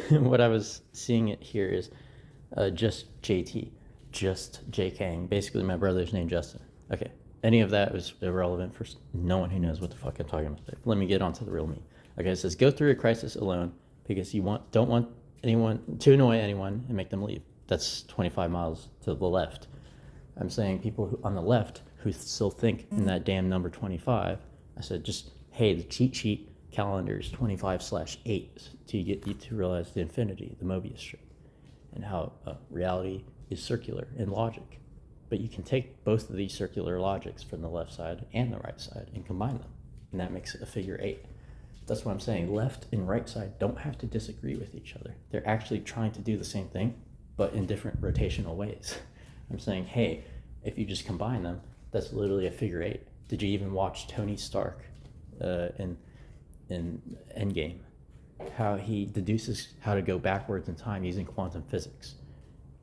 what I was seeing it here is just JT, just J Kang. Basically, my brother's name Justin. Okay, any of that was irrelevant for no one who knows what the fuck I'm talking about. Let me get on to the real me. Okay, it says go through a crisis alone because you don't want anyone to annoy anyone and make them leave. That's 25 miles to the left. I'm saying people who, on the left who still think in that damn number 25. I said just hey, the cheat sheet calendar is 25/8 to get you to realize the infinity, the Mobius strip, and how reality is circular in logic. But you can take both of these circular logics from the left side and the right side and combine them, and that makes it a figure 8. That's what I'm saying. Left and right side don't have to disagree with each other. They're actually trying to do the same thing, but in different rotational ways. I'm saying, hey, if you just combine them, that's literally a figure 8. Did you even watch Tony Stark in Endgame? How he deduces how to go backwards in time using quantum physics,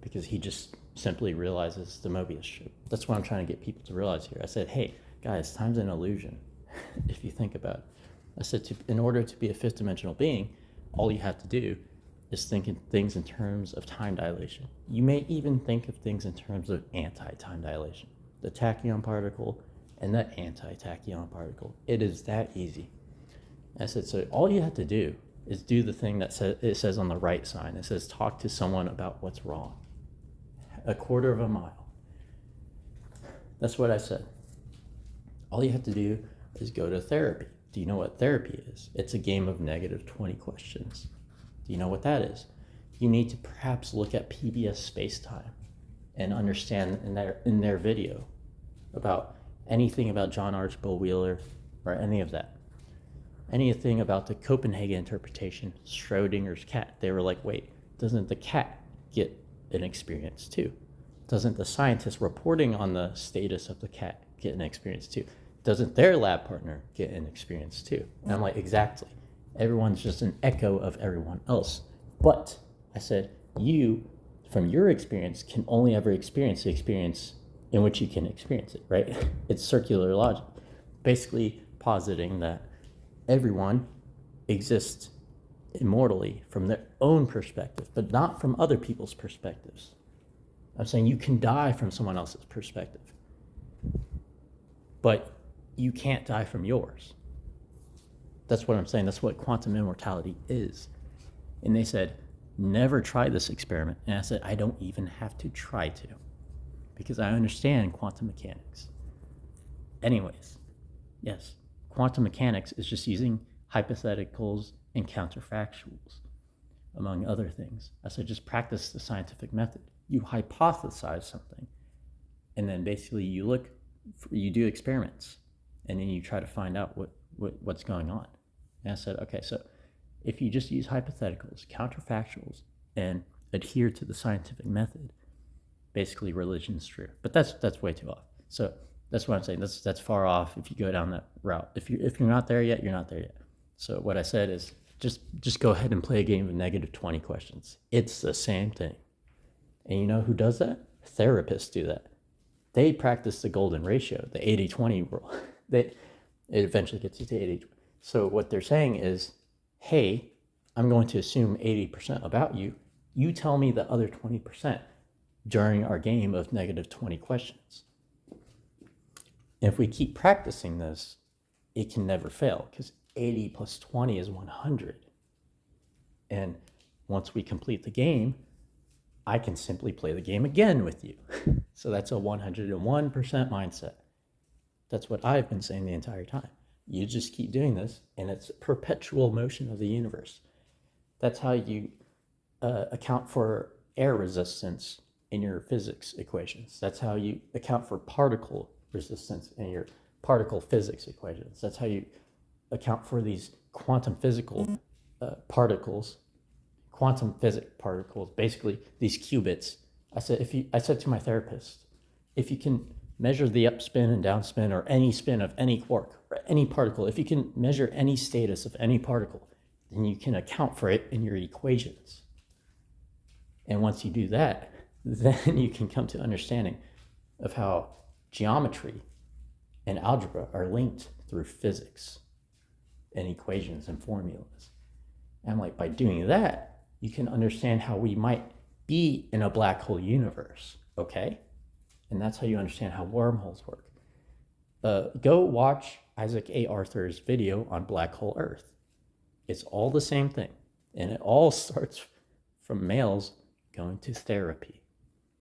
because he just simply realizes the Mobius strip. That's what I'm trying to get people to realize here. I said, hey, guys, time's an illusion, if you think about it. I said, in order to be a fifth dimensional being, all you have to do is think in things in terms of time dilation. You may even think of things in terms of anti-time dilation. The tachyon particle and the anti-tachyon particle. It is that easy. I said, so all you have to do is do the thing that it says on the right sign. It says talk to someone about what's wrong. A quarter of a mile. That's what I said. All you have to do is go to therapy. Do you know what therapy is? It's a game of negative 20 questions. Do you know what that is? You need to perhaps look at PBSSpaceTime and understand in their video about anything about John Archibald Wheeler or any of that. Anything about the Copenhagen interpretation, Schrodinger's cat. They were like, wait, doesn't the cat get an experience too? Doesn't the scientist reporting on the status of the cat get an experience too? Doesn't their lab partner get an experience too? And I'm like, exactly. Everyone's just an echo of everyone else. But I said, you, from your experience, can only ever experience the experience in which you can experience it, right? It's circular logic. Basically positing that everyone exists immortally from their own perspective, but not from other people's perspectives. I'm saying you can die from someone else's perspective, but you can't die from yours. That's what I'm saying. That's what quantum immortality is. And they said, never try this experiment. And I said, I don't even have to try to, because I understand quantum mechanics. Anyways, yes, quantum mechanics is just using hypotheticals and counterfactuals, among other things. I said, just practice the scientific method. You hypothesize something, and then basically you do experiments, and then you try to find out what's going on. And I said, okay, so if you just use hypotheticals, counterfactuals, and adhere to the scientific method, basically religion's true. But that's way too off. So that's what I'm saying. That's far off if you go down that route. If you're not there yet, you're not there yet. So what I said is just go ahead and play a game of negative 20 questions. It's the same thing. And you know who does that? Therapists do that. They practice the golden ratio, the 80-20 rule. It eventually gets you to 80. So what they're saying is, hey, I'm going to assume 80% about you. You tell me the other 20% during our game of negative 20 questions. And if we keep practicing this, it can never fail, because 80 plus 20 is 100. And once we complete the game, I can simply play the game again with you. So that's a 101% mindset. That's what I've been saying the entire time. You just keep doing this, and it's perpetual motion of the universe. That's how you account for air resistance in your physics equations. That's how you account for particle resistance in your particle physics equations. That's how you account for these quantum physical particles, quantum physics particles, basically these qubits. I said to my therapist, if you can measure the upspin and downspin or any spin of any quark or any particle, if you can measure any status of any particle, then you can account for it in your equations. And once you do that, then you can come to understanding of how geometry and algebra are linked through physics and equations and formulas. And I'm like, by doing that, you can understand how we might be in a black hole universe, okay? And that's how you understand how wormholes work. Go watch Isaac A. Arthur's video on black hole Earth. It's all the same thing. And it all starts from males going to therapy.